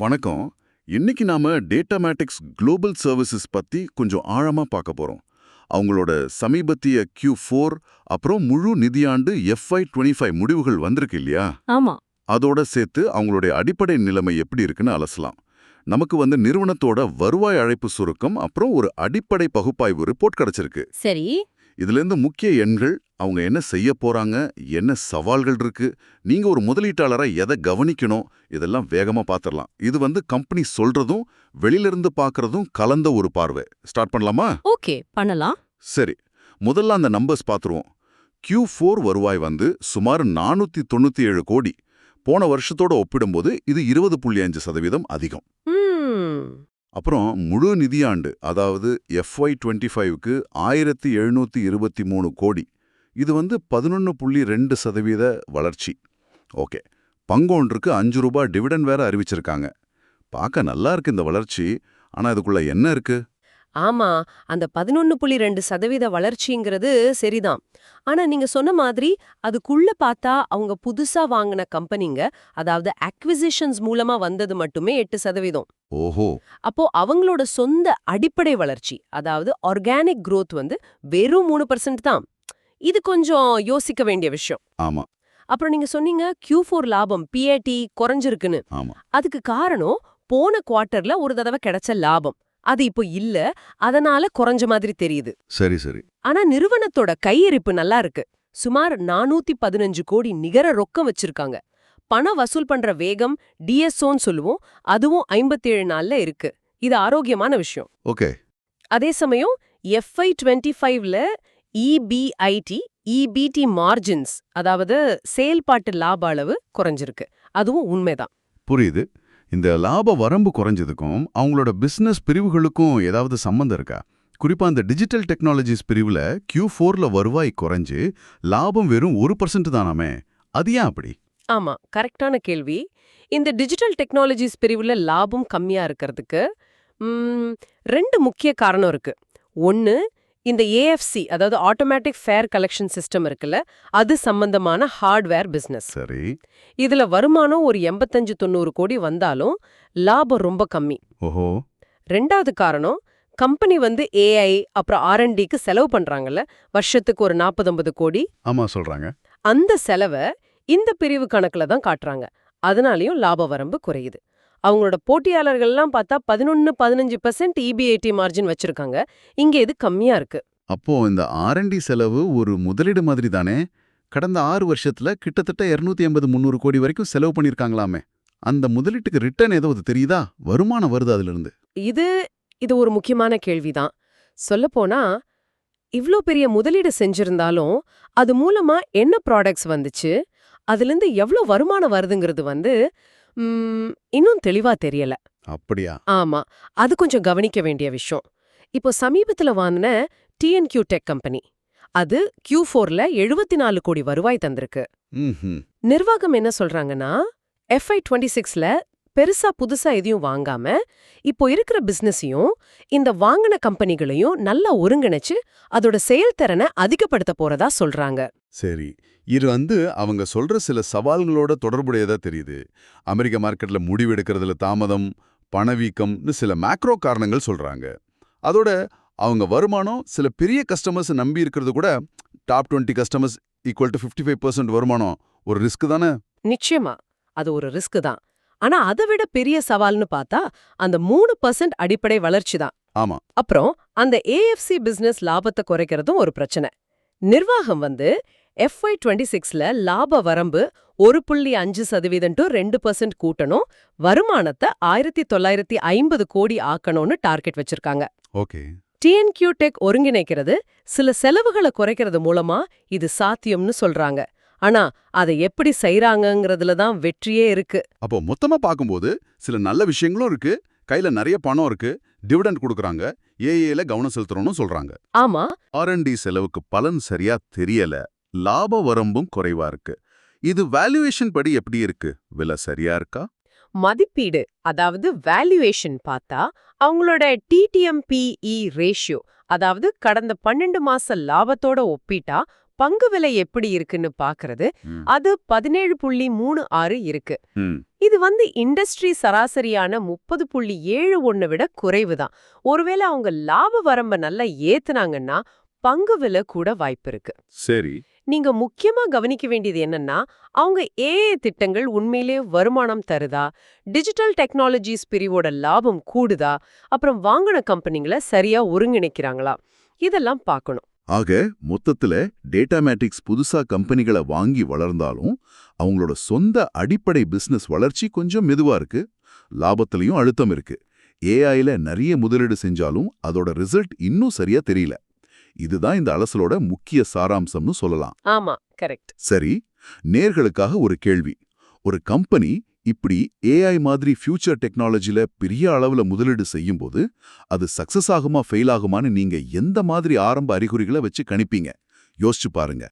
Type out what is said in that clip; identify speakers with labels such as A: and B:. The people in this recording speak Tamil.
A: வணக்கம். இன்னைக்கு நாம டேட்டாமேட்டிக்ஸ் குளோபல் சர்வீசஸ் பத்தி கொஞ்சம் ஆழமா பார்க்க போறோம். அவங்களோட சமீபத்திய Q4 அப்புறம் முழு நிதியாண்டு FY25 முடிவுகள் வந்திருக்கு இல்லையா?
B: ஆமா.
A: அதோட சேர்த்து அவங்களுடைய அடிப்படை நிலைமை எப்படி இருக்குன்னு அலசலாம். நமக்கு நிறுவனத்தோட வருவாய் அழைப்பு சுருக்கம் அப்புறம் ஒரு அடிப்படை பகுப்பாய்வு ரிப்போர்ட் கிடைச்சிருக்கு.
B: சரி.
A: இதுலேருந்து முக்கிய எண்கள், அவங்க என்ன செய்ய போறாங்க, என்ன சவால்கள் இருக்கு, நீங்க ஒரு முதலீட்டாளரா எதை கவனிக்கணும், இதெல்லாம் வேகமா பார்த்துடலாம். இது கம்பெனி சொல்றதும் வெளியிலிருந்து பார்க்கறதும் கலந்த ஒரு பார்வை. ஸ்டார்ட் பண்ணலாமா?
B: ஓகே, பண்ணலாம்.
A: சரி, முதல்ல அந்த நம்பர்ஸ் பார்த்துருவோம். Q4 வருவாய் சுமார் 497 கோடி. போன வருஷத்தோட ஒப்பிடும்போது இது 20.5% அதிகம். அப்புறம் முழு நிதியாண்டு, அதாவது FY25க்கு 1723 கோடி. இது 11.2% வளர்ச்சி. ஓகே, பங்கொன்றுக்கு ₹5 டிவிடெண்ட் வேற அறிவிச்சிருக்காங்க. பார்க்க நல்லா இருக்கு இந்த வளர்ச்சி. ஆனா இதுக்குள்ள என்ன இருக்கு?
B: ஆமா, அந்த 11.2% வளர்ச்சிங்கிறது சரிதான். ஆனா நீங்க சொன்ன மாதிரி அதுக்குள்ள பார்த்தா அவங்க புதுசா வாங்கின கம்பெனிங்க, அதாவது அக்விசிஷன்ஸ் மூலமா வந்தது மட்டுமே 8%.
A: ஓஹோ.
B: அப்போ அவங்களோட சொந்த அடிப்படை வளர்ச்சி, அதாவது ஆர்கானிக் growth வெறும் 3% தான். இது கொஞ்சம் யோசிக்க வேண்டிய விஷயம்.
A: ஆமா.
B: அப்புறம் நீங்க சொன்னீங்க Q4 லாபம் PAT குறைஞ்சிருக்குன்னு.
A: ஆமா.
B: அதுக்கு காரணம் போன குவார்ட்டர்ல ஒரு தடவை கிடைச்ச லாபம். அது இப்போ இல்ல, அதனால குறைஞ்ச மாதிரி தெரியுது.
A: சரி சரி.
B: ஆனா நிறுவனத்தோட கையிருப்பு நல்லா இருக்கு. சுமார் 415 கோடி நிகர ரொக்கம் வச்சிருக்காங்க. பணம் வசூல் பண்ற வேகம், DSOன்னு சொல்லுவோம், அதுவும் 57 நாள்ல இருக்கு. இது ஆரோக்கியமான விஷயம்.
A: ஓகே.
B: அதே சமயம் FY25ல EBIT, EBT மார்ஜின்ஸ், அதாவது செயல்பாட்டு லாப அளவு குறைஞ்சிருக்கு. அதுவும் உண்மைதான்.
A: புரியுது. இந்த லாப வரம்பு குறைஞ்சதுக்கும் அவங்களோட பிசினஸ் பிரிவுகளுக்கும் ஏதாவது சம்பந்தம் இருக்கா? குறிப்பா அந்த டிஜிட்டல் டெக்னாலஜிஸ் பிரிவுல Q4ல வருவாய் குறைஞ்சு லாபம் வெறும் 1% தானாமே, அது ஏன் அப்படி?
B: ஆமா, கரெக்டான கேள்வி. இந்த டிஜிட்டல் டெக்னாலஜிஸ் பிரிவுல லாபம் கம்மியா இருக்கிறதுக்கு 2 முக்கிய காரணம் இருக்கு. ஒன்னு, இந்த AFC, அதாவது ஆட்டோமேட்டிக் ஃபேர் கலெக்ஷன் சிஸ்டம் இருக்குல்ல, அது சம்பந்தமான ஹார்ட்வேர் பிசினஸ்.
A: சரி.
B: இதுல வருமானம் ஒரு 85-90 கோடி வந்தாலும் லாபம் ரொம்ப கம்மி.
A: ஓஹோ.
B: 2வது காரணம், கம்பெனி AI அப்புறம் R&Dக்கு செலவு பண்றாங்கல்ல, வருஷத்துக்கு ஒரு 40-50 கோடி.
A: ஆமா சொல்றாங்க.
B: அந்த செலவை இந்த பிரிவு கணக்குல தான் காட்டுறாங்க. அதனாலயும் லாப வரம்பு குறையுது. அவங்களோட போட்டியாளர்கள்லாம் பார்த்தா 11-15% EBIT மார்ஜின் வச்சிருக்காங்க. இங்க இது கம்மியா இருக்கு.
A: அப்போ இந்த R&D செலவு ஒரு முதலீடு மாதிரி தானே? கடந்த 6 வருஷத்துல கிட்டத்தட்ட 280-300 கோடி வரைக்கும் செலவு பண்ணிருக்காங்களாமே. அந்த முதலீட்டுக்கு ரிட்டர்ன் ஏதாவது தெரியுதா? வருமானம் வருது அதுல இருந்து?
B: இது ஒரு முக்கியமான கேள்விதான். சொல்லப்போனா, இவ்ளோ பெரிய முதலீடு செஞ்சிருந்தாலும் அது மூலமா என்ன ப்ராடக்ட்ஸ் வந்துச்சு, அதிலிருந்து எவ்ளோ வருமானம் வருதுங்கிறது இன்னும் தெளிவா தெரியல.
A: அப்படியா?
B: ஆமா, அது கொஞ்சம் கவனிக்க வேண்டிய விஷயம். இப்போ சமீபத்துல வாங்கின TNQ டெக் கம்பெனி, அது Q4ல 74 கோடி வருவாய் தந்திருக்கு. நிர்வாகம் என்ன சொல்றாங்கன்னா, FY26ல பெருசா புதுசா எதையும் வாங்காம, இப்போ இருக்கிற பிசினஸையும் இந்த வாங்கின கம்பெனிகளையும் நல்லா ஒருங்கிணைச்சு அதோட செயல்திறனை அதிகப்படுத்த போறதா சொல்றாங்க.
A: சரி, இது அவங்க சொல்ற சில சவால்களோட தொடர்புடையதா தெரியுது. அமெரிக்க மார்க்கெட்ல முடிவெடுக்கிறதுல தாமதம், பணவீக்கம்னு சில மேக்ரோ காரணங்கள் சொல்றாங்க. அதோட அவங்க வருமானம் சில பெரிய கஸ்டமர்ஸ் நம்பி இருக்கிறது கூட, டாப் 20 கஸ்டமர்ஸ் ஈக்குவல் டு 55% வருமானம் ஒரு ரிஸ்க் தானே?
B: நிச்சயமா, அது ஒரு ரிஸ்க் தான். ஆனா அதை விட பெரிய சவால்னு பார்த்தா அந்த 3% அடிப்படை வளர்ச்சி தான்.
A: ஆமா.
B: அப்புறம் அந்த AFC பிசினஸ் லாபத்தை குறைக்கிறதும் ஒரு பிரச்சனை. நிர்வாகம் FY26ல லாப வரம்பு 1.5% to 2% கூட்டணும், வருமானத்தை 1950 கோடி ஆக்கணும்னு டார்கெட் வச்சிருக்காங்க.
A: ஓகே.
B: TNQ டெக் ஒருங்கிணைக்கிறது சில செலவுகளை குறைக்கிறது மூலமா இது சாத்தியம்னு சொல்றாங்க. ஆனா அதை எப்படி செய்றாங்கங்கிறதுல தான் வெற்றியே இருக்கு.
A: அப்போ மொத்தமா பார்க்கும்போது சில நல்ல விஷயங்களும் இருக்கு, கையில நிறைய பணம் இருக்கு, டிவிடெண்ட் கொடுக்கறாங்க, ஏஏல கவனம் செலுத்துறோம்னு சொல்றாங்க.
B: ஆமா.
A: R&D செலவுக்கு பலன் சரியா தெரியல, லாப வரம்பும் குறைவா இருக்கு. இது வேல்யூவேஷன் படி எப்படி இருக்கு? விலை சரியா இருக்கா?
B: மதிப்பீடு, அதாவது வேல்யூவேஷன் பார்த்தா அவங்களோட TTM PE ரேஷியோ, அதாவது கடந்த 12 மாச லாபத்தோட ஒப்பிட்டா பங்கு விலை எப்படி இருக்குன்னு பாக்குறது, அது 17.36 இருக்கு. இது இண்டஸ்ட்ரி சராசரியான 30.71 விட குறைவுதான். ஒருவேளை அவங்க லாப வரம்ப நல்லா ஏத்துனாங்கன்னா பங்கு விலை கூட வாய்ப்பு இருக்கு.
A: சரி.
B: நீங்க முக்கியமா கவனிக்க வேண்டியது என்னன்னா, அவங்க ஏஏ திட்டங்கள் உண்மையிலே வருமானம் தருதா, டிஜிட்டல் டெக்னாலஜிஸ் பிரிவோட லாபம் கூடுதா, அப்புறம் வாங்கின கம்பெனிங்களை சரியா ஒருங்கிணைக்கிறாங்களா, இதெல்லாம் பார்க்கணும்.
C: ஆக மொத்தத்துல டேட்டாமேட்டிக்ஸ் புதுசா கம்பெனிகளை வாங்கி வளர்ந்தாலும் அவங்களோட சொந்த அடிப்படை பிசினஸ் வளர்ச்சி கொஞ்சம் மெதுவா இருக்கு. லாபத்திலையும் அழுத்தம் இருக்கு. ஏஐல நிறைய முதலீடு செஞ்சாலும் அதோட ரிசல்ட் இன்னும் சரியா தெரியல. இதுதான் இந்த அலசலோட முக்கிய சாராம்சம்னு சொல்லலாம்.
B: ஆமா, கரெக்ட்.
C: சரி, நேர்களுக்காக ஒரு கேள்வி. ஒரு கம்பெனி இப்படி ஏஐ மாதிரி ஃபியூச்சர் டெக்னாலஜில பெரிய அளவுல முதலீடு செய்யும்போது அது சக்சஸ் ஆகுமா ஃபெயில் ஆகுமான்னு நீங்க எந்த மாதிரி ஆரம்ப அறிகுறிகளை வச்சு கணிப்பீங்க? யோசிச்சு பாருங்க.